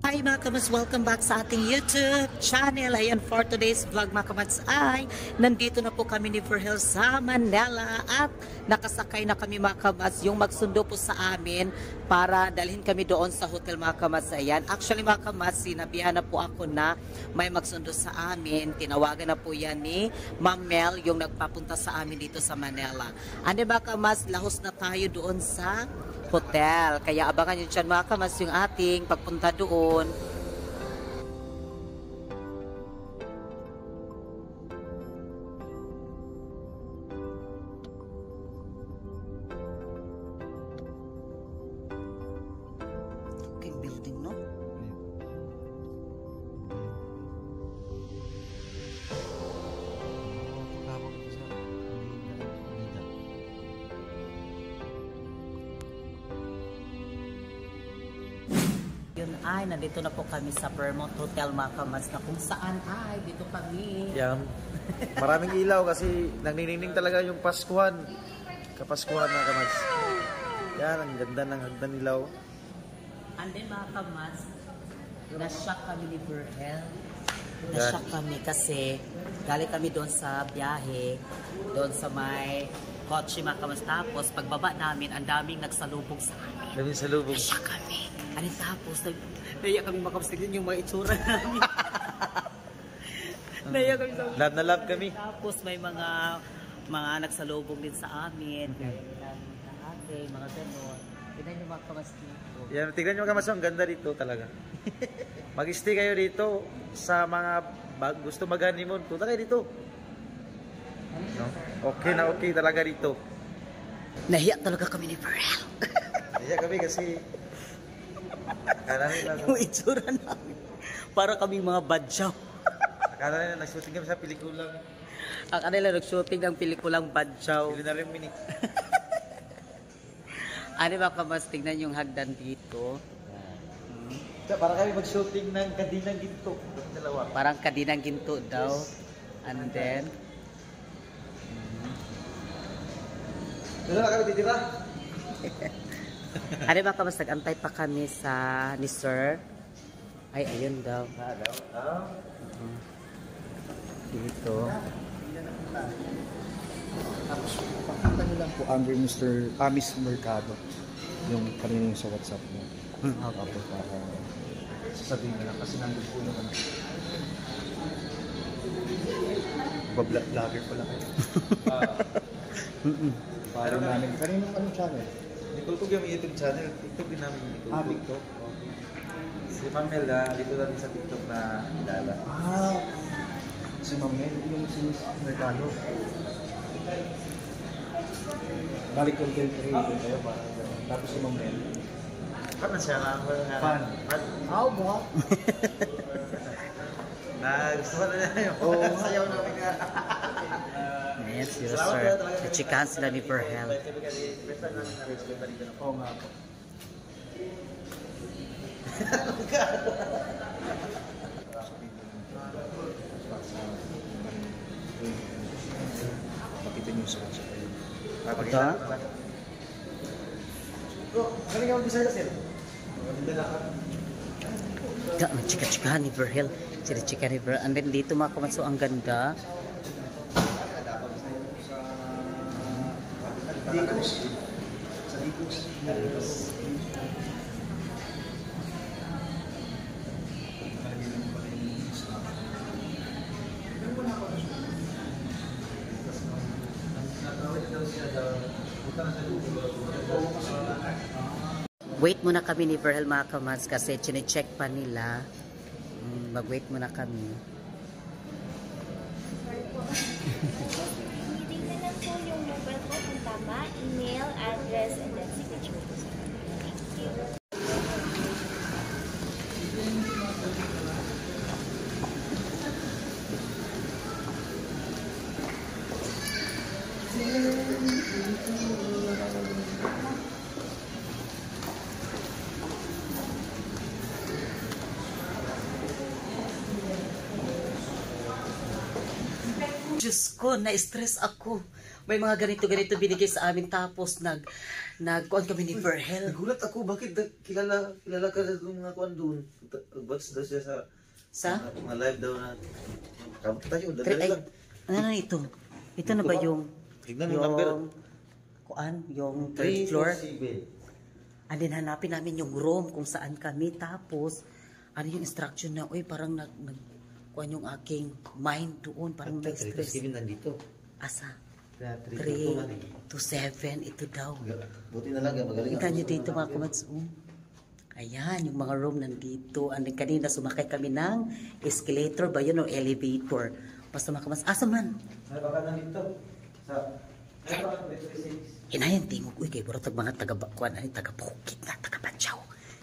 Hi mga kamads, welcome back sa ating YouTube channel. Ayan, for today's vlog mga kamads ay nandito na po kami ni Verhel sa Manila at nakasakay na kami mga kamads yung magsundo po sa amin para dalhin kami doon sa hotel mga kamads. Ayan, actually mga kamads, sinabihan na po ako na may magsundo sa amin. Tinawagan na po yan ni Ma'am Mel yung nagpapunta sa amin dito sa Manila. Ano mga kamads, lahos na tayo doon sa hotel. Kaya abangan nyo dyan mga kamas yung ating pagpunta doon. Okay, building, no? Yun ay, nandito na po kami sa Fairmont Hotel mga kamads na kung saan ay dito kami. Yan. Maraming ilaw kasi nagniningning talaga yung Paskuhan. Kapaskuhan mga kamads. Yan, ang ganda ng hagdan ilaw. And then mga kamads, na-shock kami ni Verhel. Na-shock kami kasi galing kami doon sa biyahe, doon sa may kotse mga kamads. Tapos pagbaba namin, ang daming nagsalubong sa amin. Daming salubong. Na-shock kami. Ano tapos, naiyak kami makapagsigin yung mga itsura namin. Naiyak kami sa... Love na love kami. Tapos may mga nagsalubong din sa amin. Mga ganon. Tignan nyo mga kamas dito. Yan, tignan nyo mga kamads, ang ganda dito talaga. Mag-stay kayo dito sa mga gusto mag-honeymoon. Punta kayo dito. No? Okay na okay talaga dito. Nahiyak talaga kami ni Verhel. Nahiyak kami kasi akala nila yung itsura namin. Para kaming mga badyaw. akala nila nag-shooting kami sa pelikulang. Ang kanila nag-shooting ang pelikulang badyaw. Pili na rin minik. Ano ba kamas, tignan yung hagdan dito. Para kami mag-shooting ng Kadinang Ginto. Dalawa. Parang Kadinang Ginto daw. And then Doon na kami titira. ano ba kamas, nag-antay pa kami sa ni Sir. Ay, ayun daw. Dito. Tapos, pakita nyo lang po under Miss Mercado yung kanina yung sa WhatsApp mo. Tapos, sasabihin nyo lang kasi nandun po naman. Vlogger pala kayo. Parang namin. Kaninong anong channel? Nikultog yung YouTube channel. TikTok din namin yung TikTok. TikTok? Si Ma'am Melda, dito natin sa TikTok na kilala. Si Ma'am Mel, yung si Miss Mercado. Balik content creator kayo parang gano'n. Tapos si Ma'am Mel. Paano siya nga? Fan. How ba? Gusto ko na niya yung sayaw namin nga. Yes, yes sir. Nachikahan sila ni Verhel. Oo nga po. Makita niyo sa WhatsApp kayo. Papakita? Bro, galing ka mag-bisaya sir? Nachika-chikahan ni Verhel. Chika ni Verhel. And then dito mga kamatso, ang ganda. Dicos. Sa Dicos. Wait muna kami ni Verhel mga kamads kasi chine-check pa nila. Mag-wait muna kami. Titignan lang po yung mobile ko kung tama, email, address, and then signature. Thank you. Diyos ko, na-stress ako. may mga ganito-ganito binigay sa amin tapos nagkuhan kami ni Verhel. Nagulat ako, bakit kilala ka na yung mga kuan doon? Batch daw siya sa mga live daw na. Kamot tayo, dali Ay, lang. ano na ito? Ito na ba yung Tignan yung number. yung third floor? 347. Andin hanapin namin yung room kung saan kami tapos ano yung instruction na parang kuan yung aking mind doon parang may stress. nandito. Asa? Kaya 3 to 7 ito daw. Buti na lang, magaling. Kita nyo dito mga kumats. Ayan, yung mga room nandito. Kanina sumakay kami ng escalator ba yun o elevator. Basta mga kumats. Asa man? Ay, baka nandito. Sa... Ay, baka 36. Hinayan tingog. Uy, kayo burot mga taga-Bakuan, taga-Bukit na, taga-Bansyaw.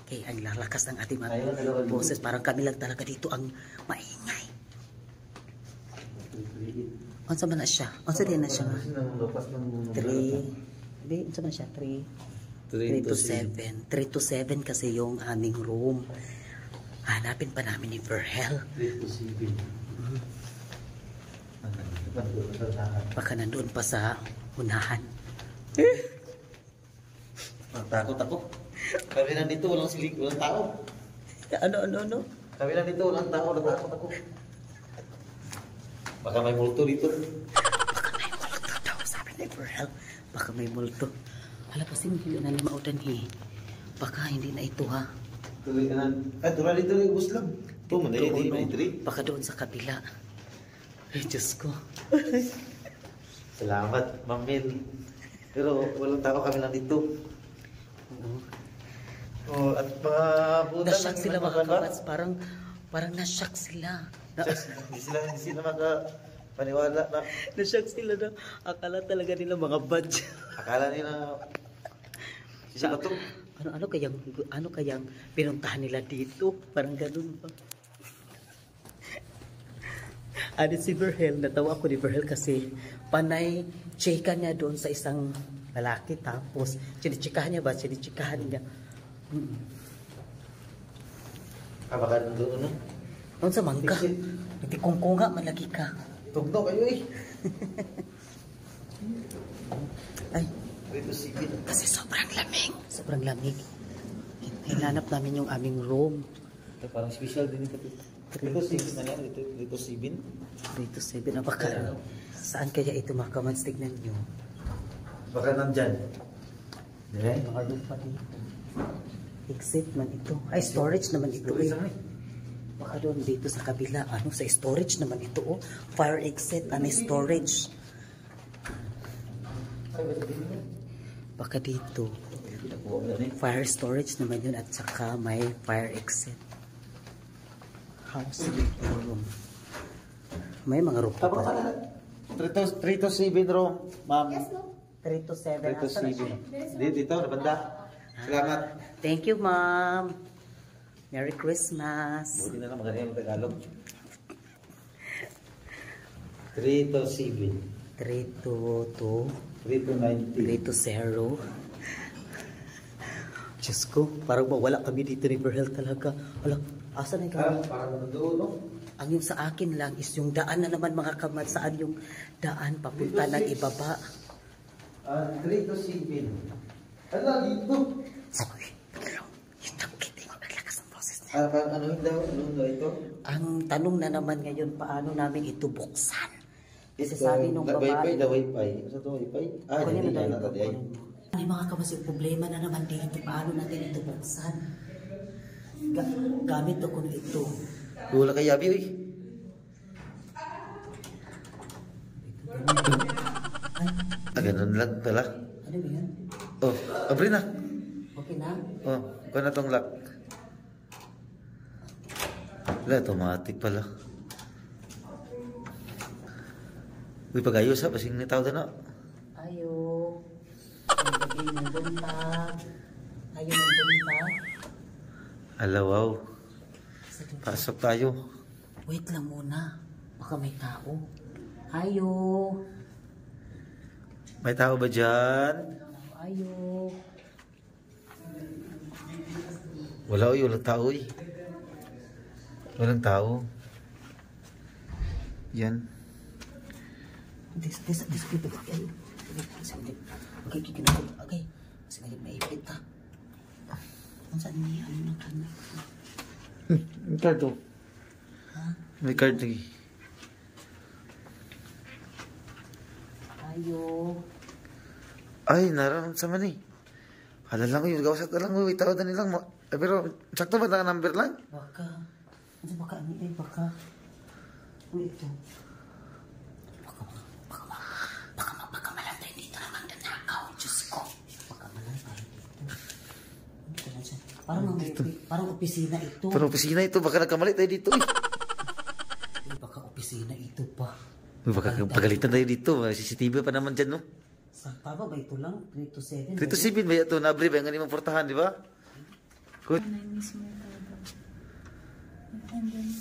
Kaya ang lalakas ng ating mga boses. Parang kami lang talaga dito ang maingay. Unsa man na siya? Unsa din na siya? 3. Hindi, unsa man siya? 3 to 7. 3 to 7 kasi yung aming room. Hanapin pa namin ni Verhel. 3 to 7. Baka nandun pa sa unahan. Takot ako. Kami nandito, walang tao. Ano? Kami nandito, walang tao, natakot ako. Baka may multo dito. Baka may multo daw, sabi ni Verhel. Baka may multo. Hala pa hindi na ni maudan Baka hindi na ito ha. Tuloy ka na. Tuloy dito yung bus lang. Ito, manay. Baka doon sa kabila. Ay, Diyos ko. Salamat, Ma'am Mel. Pero walang tao kami lang dito. Oh, at mga puta. Nashock sila mga kabats. Parang nashock sila. Hindi sila makapaniwala na. Nashock sila na. Akala talaga nila mga badge. Akala nila. Sila to. Ano kayang pinuntahan nila dito? Parang ganun ba? Ano si Verhel, natawa ako ni Verhel kasi panay chika niya doon sa isang lalaki tapos chinichikahan niya. Baka doon, no? Noon sa mangga, nagtikungkunga, malagi ka. Tugno kayo eh. Ay, Dito sige. kasi sobrang lamig. Hinanap namin yung aming room. Parang special din ito. Dito 6 na yan, dito 7. Dito 7 na baka. Saan kaya ito mga kamans? Tignan nyo. Baka nandyan. Ay, mga room pa dito. Exit man ito. Ay, storage naman ito eh. Baka doon dito sa kabila. Sa storage naman ito oh. Fire exit and storage. Baka dito. Fire storage naman yun at saka may fire exit. House room. May mga room pa pala. 3 to 7 room, ma'am. 3 to 7. 3 to 7. Dito, nabanda. Salamat. Thank you, ma'am. Merry Christmas. Buti na lang magaling ang Tagalog. 3 to 7. 3 to 3 to 90. 3 to 0. Diyos ko, parang mawala kami dito ni Verhel talaga. Wala, asan na kami? Parang nandoon, no? Ang yung sa akin lang is yung daan na naman mga kamad. Saan yung daan papunta ng ibaba? 3 to 7. Ano, dito? Uy, yung tangkit, yung naglakas ng boses niya. Ano daw ito? Ang tanong na naman ngayon, paano namin ito buksan? Kasi Ito, sabi nung babae, Wi-Fi. Ano ito, Wi-Fi? Hindi na natin ay. Ay, mga kamas, yung problema na naman dito, paano natin ito buksan? Gamit ako na ito. Wala kay Yabi, uy. Ganun lang pala. Ano ba yan? Oh, abri na. Okay na? Oh, kuha na tong lock. Wala, automatic pala. Uy, pag-ayos ha, pasing nitaw na. Ayo. Ang gabi ng buntag. Ayo ng buntag. Ala, wow. Pasok tayo. Wait lang muna. Baka may tao. Ayo. May tao ba dyan? Ayo. Wala, uy. Walang tao, uy. Walang tao. Yan. This people. Sige. Okay, kinakot. Okay. Sige, may ipit ta. Ang saan niya? Ano na kanya? May card to. Ha? May card lagi. Ayo. Ay, naroon sa man eh. Hala lang yun, gawasat na lang, itaw na nilang. Pero, sakto ba na number lang? Baka. Ano baka ni eh, baka. Uy, ito. Baka malantay dito naman nanakaw. Diyos ko. Baka malantay dito. Dito na siya. Parang opisina ito. Pero opisina ito, baka nagkamali tayo dito eh. Baka opisina ito pa. Baka pagalitan tayo dito, may CCTV pa naman dyan, no? Sa tama ba ito lang? 3 to 7? 3 to 7 ba ito? Nabre ba? Ang ganyan mong portahan, di ba? Good. My name is Mercado. And then,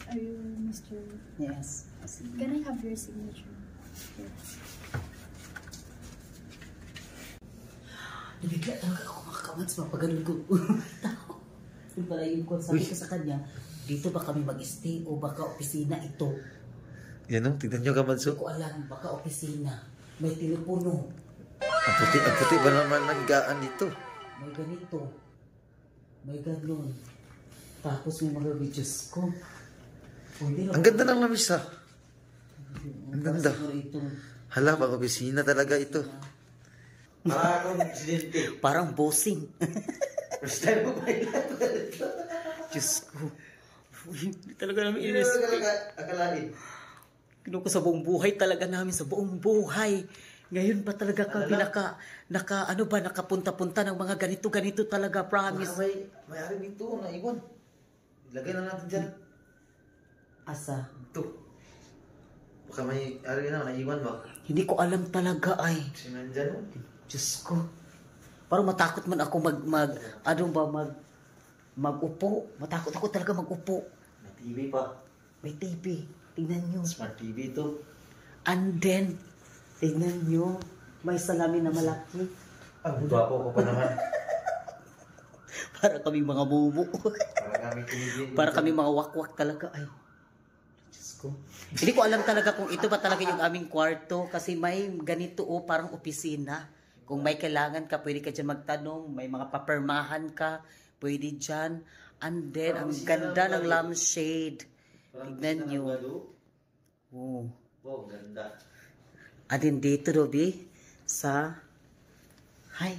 are you Mr. Yes. Can I have your signature? Here. Nabigla talaga ako mga kamats, mapaganon ko. Yung pala yung kung sabi ko sa kanya, dito ba kami mag-stay o baka opisina ito? Yan o, tignan nyo kamanso. Hindi ko alam, baka opisina. May telepono. Ang puti ba naman naggaan dito? May ganito. May ganon. Tapos may mga videos ko. Ang ganda ng lamis ha. Ang ganda. Itong, Hala, pang opisina talaga ito. parang bossing. First time mo ba Diyos ko. Hindi talaga namin in-respect. Akalain. Kinuha ko sa buong buhay talaga namin, sa buong buhay. Ngayon pa talaga kami nakapunta-punta ng mga ganito talaga, promise. May ari dito, naiwan. Ilagay na natin dyan. Asa? Ito. Baka may ari na, naiwan ba? Hindi ko alam talaga ay. Kasi nandyan mo. Diyos ko. Parang matakot man ako mag-upo. Matakot ako talaga mag-upo. May TV pa. May TV. Tingnan nyo. Smart TV ito. And then, tingnan nyo. May salamin na malaki. Ang gwapo ko pa naman. Para kami mga bubo. Para kami tinigil. Para kami mga wakwak talaga. Ay, Diyos ko. Hindi ko alam talaga kung ito ba talaga yung aming kwarto. Kasi may ganito parang opisina. Kung may kailangan ka, pwede ka dyan magtanong. May mga papermahan ka, pwede dyan. And then, ang ganda ng lampshade. Tignan nyo. Oh. Oh, ganda. At din dito, Robi, sa... Hay,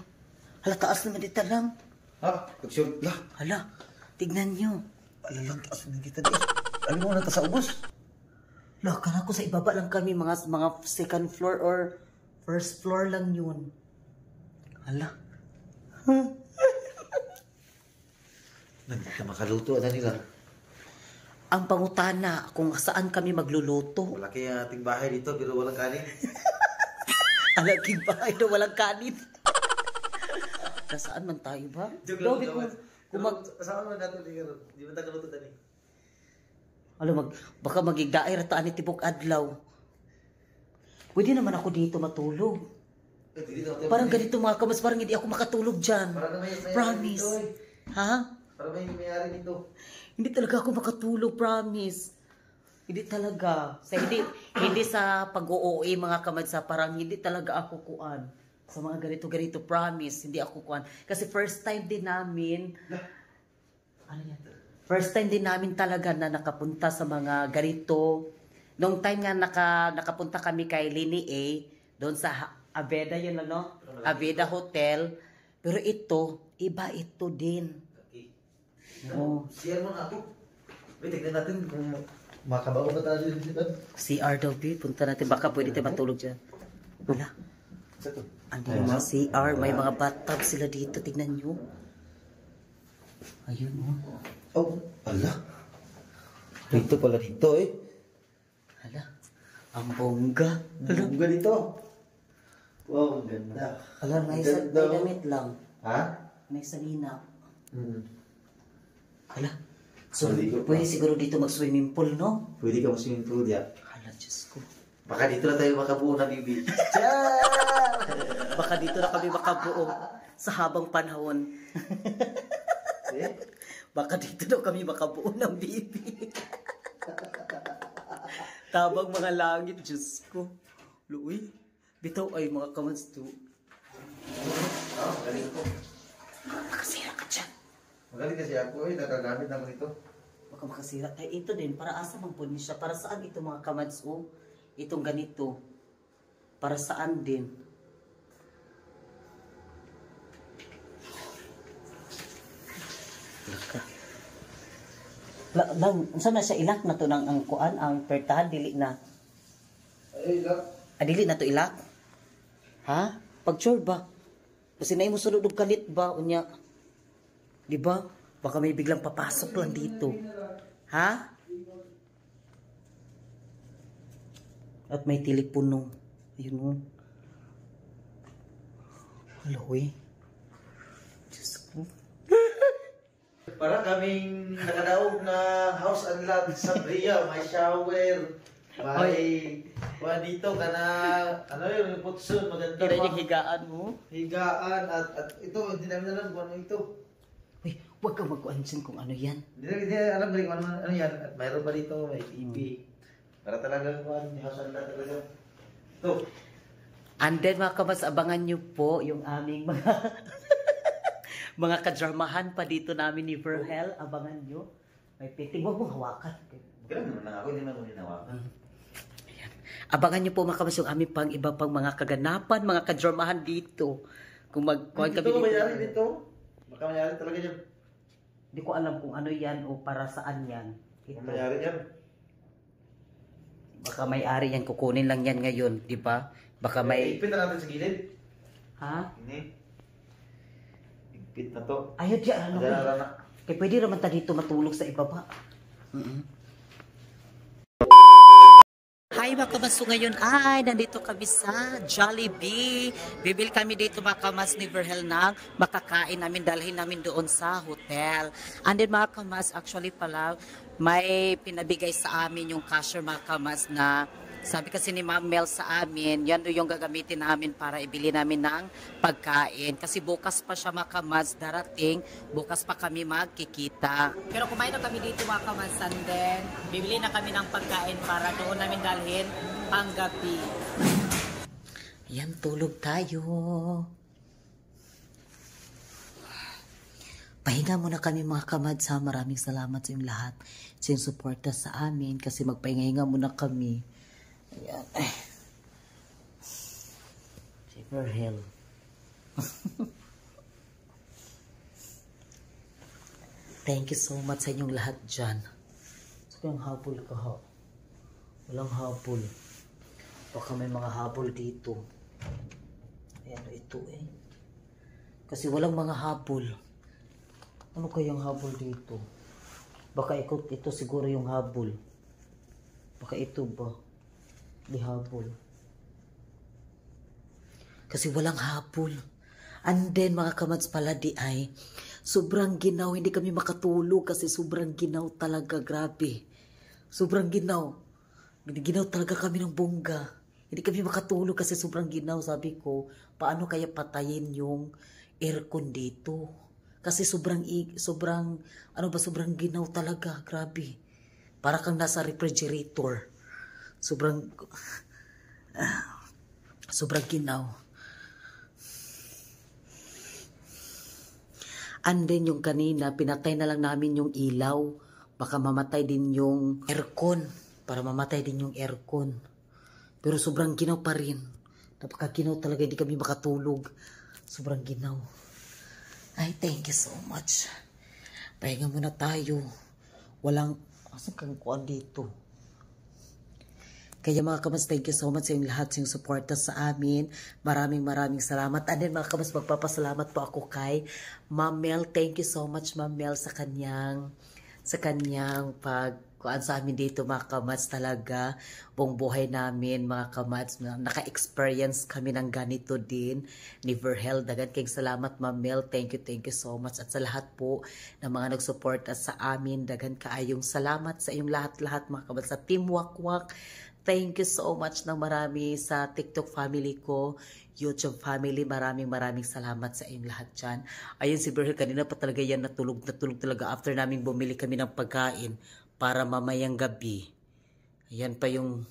hala, taas naman dito lang. Ha? Pag-shoot lah. Hala, tignan nyo. Alam, taas na kita di. Alam mo na sa ubos. Hala, kala ko sa ibaba lang kami, mga second floor or first floor lang yun. Hala. Nagkita makaluto na nila. Ang pangutana kung saan kami magluluto. Malaki ang ating bahay dito pero walang kanin. Alaking bahay na walang kanin. Nasaan man tayo ba? Robi, Kasama naman natin di ba tagaluto tani? Alam, baka magigdaay rataan ni Tibok Adlaw. Pwede naman ako dito matulog. Parang ganito mga kamas, parang hindi ako makatulog dyan. Promise. Ha? Para may mayari dito. Hindi talaga ako makatulog, promise. Hindi talaga. Hindi sa pag-OOA mga kamadsa, parang hindi talaga ako kuan. Sa mga ganito, promise, hindi ako kuan. Kasi first time din namin, ano yan? First time din namin talaga na nakapunta sa mga ganito. Nung time nga nakapunta kami kay Lini A, doon sa Aveda yun ano? Aveda Hotel. Pero ito, iba ito din. Oh. Share mo na ako. Wait, tignan natin kung makabago ba tayo dito. CR daw, B. Punta natin. Baka pwede tayo matulog dyan. Wala. Andi yung mga CR. May mga bathtub sila dito. Tignan nyo. Ayun, oh. Oh, ala. Dito pala dito eh. Hala. Ang bongga. Ang bongga dito. Wow, ang ganda. Hala, may damit lang. Ha? May salina. Hala. So, pwede siguro dito mag-swimming pool, no? Pwede ka mag-swimming pool diya. Hala, Diyos ko. Baka dito na tayo makabuo na, bibi. Baka dito na kami makabuo sa habang panahon. Eh? Baka dito na kami makabuo ng bibi. Tabang mga langit, Diyos ko. Luoy, Bitaw ay mga kamads to. Magaling ko. Makasira ka dyan. Magaling kasi ako nagagamit naman ito. Baka makasira. Ay, ito din. Para asa mang puni siya? Para saan ito mga kamads? Oh, itong ganito. Para saan din? Saan na siya ilak na to ng ang kuan, ang pertahan, dili na. Ay, lang. Dili na to ilak? Ha? Pag sure ba? Kasi na mo sulod og kalit ba? Unya. Di ba? Baka may biglang papasok lang dito. Ha? At may telepono. Ayun o. Hello eh. Diyos ko. Para kaming nakadaog na house and lot sa Bria, may shower, may dito ka na, ano yun, putsun, maganda Kira pa. yung higaan mo. Higaan, at ito, hindi namin alam kung ano ito. Uy, huwag kang mag-answer kung ano yan. Hindi alam rin kung ano yan, at mayroon pa dito, may TV. Para talagang house and lot talaga. Ito. And then mga kamas, abangan nyo po yung aming mga mga kadramahan pa dito namin ni Verhel. Abangan nyo. May piting. Huwag mo hawakan. Ganun naman ako, hindi naman ko hinawakan. Abangan nyo po mga kamas yung aming pang iba pang mga kaganapan, mga kadramahan dito. Kung magkuhan kami Ito, mayari dito. Baka mayari talaga yan. Hindi ko alam kung ano yan o para saan yan. Ito. Mayari yan. Baka may-ari yan. Kukunin lang yan ngayon. Di ba? Baka may... Ipit na natin sa gilid. Ha? Ini. Ipit na to. Ayun dyan. Ano? Adala na. Kaya pwede naman ta dito matulog sa ibaba. Hi mga kamas, ngayon ay nandito kami sa Jollibee. Bibil kami dito mga kamas ni Verhel ng makakain namin, dalhin namin doon sa hotel. And then mga kamas, actually pala may pinabigay sa amin yung cashier mga kamas na sabi kasi ni Ma'am Mel sa amin, yan yung gagamitin namin para ibili namin ng pagkain. Kasi bukas pa siya mga kamas darating, bukas pa kami magkikita. Pero kumain na kami dito mga kamas, and then bibili na kami ng pagkain para doon namin dalhin pang gabi. Yan, tulog tayo. Pahinga muna kami mga kamadsa. Maraming salamat sa inyong lahat sa inyong suporta sa amin kasi magpahinga muna kami. Ayan. Si Verhel. Thank you so much sa inyong lahat dyan. Sabi ang habol ka ha. Walang habol. Baka may mga habol dito. Ayan, ito eh. Kasi walang mga habol. Ano kayang habol dito? Baka ito siguro yung habol. Baka ito ba? Di habol. Kasi walang habol. And then mga kamads pala di ay sobrang ginaw. Hindi kami makatulog kasi sobrang ginaw talaga. Grabe. Sobrang ginaw. Ginaw talaga kami ng bongga. Hindi kami makatulog kasi sobrang ginaw. Sabi ko, paano kaya patayin yung aircon dito? Kasi sobrang ginaw talaga. Grabe. Para kang nasa refrigerator. Sobrang ginaw. And then yung kanina, pinatay na lang namin yung ilaw. Baka mamatay din yung aircon. Para mamatay din yung aircon. Pero sobrang ginaw pa rin. Napakaginaw talaga, hindi kami makatulog. Sobrang ginaw. Ay, thank you so much. Pahinga muna tayo. Asan kang kuwan dito? Kaya mga kamas, thank you so much sa inyong lahat sa inyong suporta sa amin. Maraming salamat. And then mga kamas, magpapasalamat po ako kay Ma'am Mel. Thank you so much Ma'am Mel sa kanyang pagkuan sa amin dito mga kamas. Talaga buong buhay namin mga kamas. Naka-experience kami ng ganito din ni Verhel. Dagan kayong salamat Ma'am Mel. Thank you so much. At sa lahat po ng mga nagsuporta sa amin, dagan kaayong salamat sa inyong lahat mga kamas. Sa Team Wakwak, thank you so much ng marami sa TikTok family ko, YouTube family. Maraming salamat sa inyong lahat dyan. Ayun si Verhel, kanina pa talaga yan natulog talaga after namin bumili kami ng pagkain para mamayang gabi. Ayan pa yung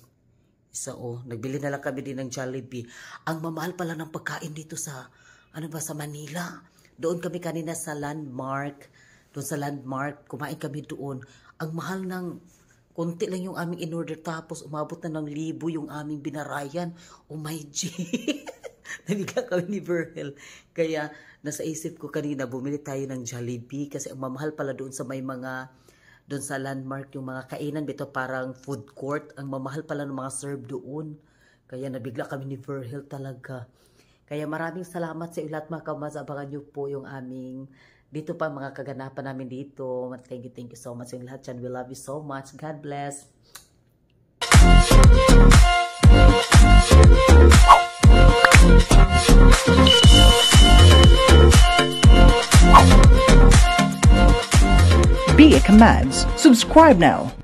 Isa nagbili na lang kami din ng Jollibee. Ang mamahal pala ng pagkain dito sa, sa Manila. Doon kami kanina sa Landmark. Doon sa Landmark, kumain kami doon. Ang mahal ng, konti lang yung aming in-order tapos umabot na ng 1,000 yung aming binarayan. Oh my G! Nabigla kami ni Virgil. Kaya nasa isip ko kanina, bumili tayo ng Jollibee kasi ang mamahal pala doon sa may mga doon sa Landmark, yung mga kainan dito parang food court, ang mamahal pala ng mga serve doon. Kaya nabigla kami ni Virgil talaga. Kaya maraming salamat sa lahat mga kamads. Abangan nyo po yung aming dito pa mga kaganapan namin dito. Thank you so much yung lahat. We love you so much. God bless. Be a Kamads. Subscribe now.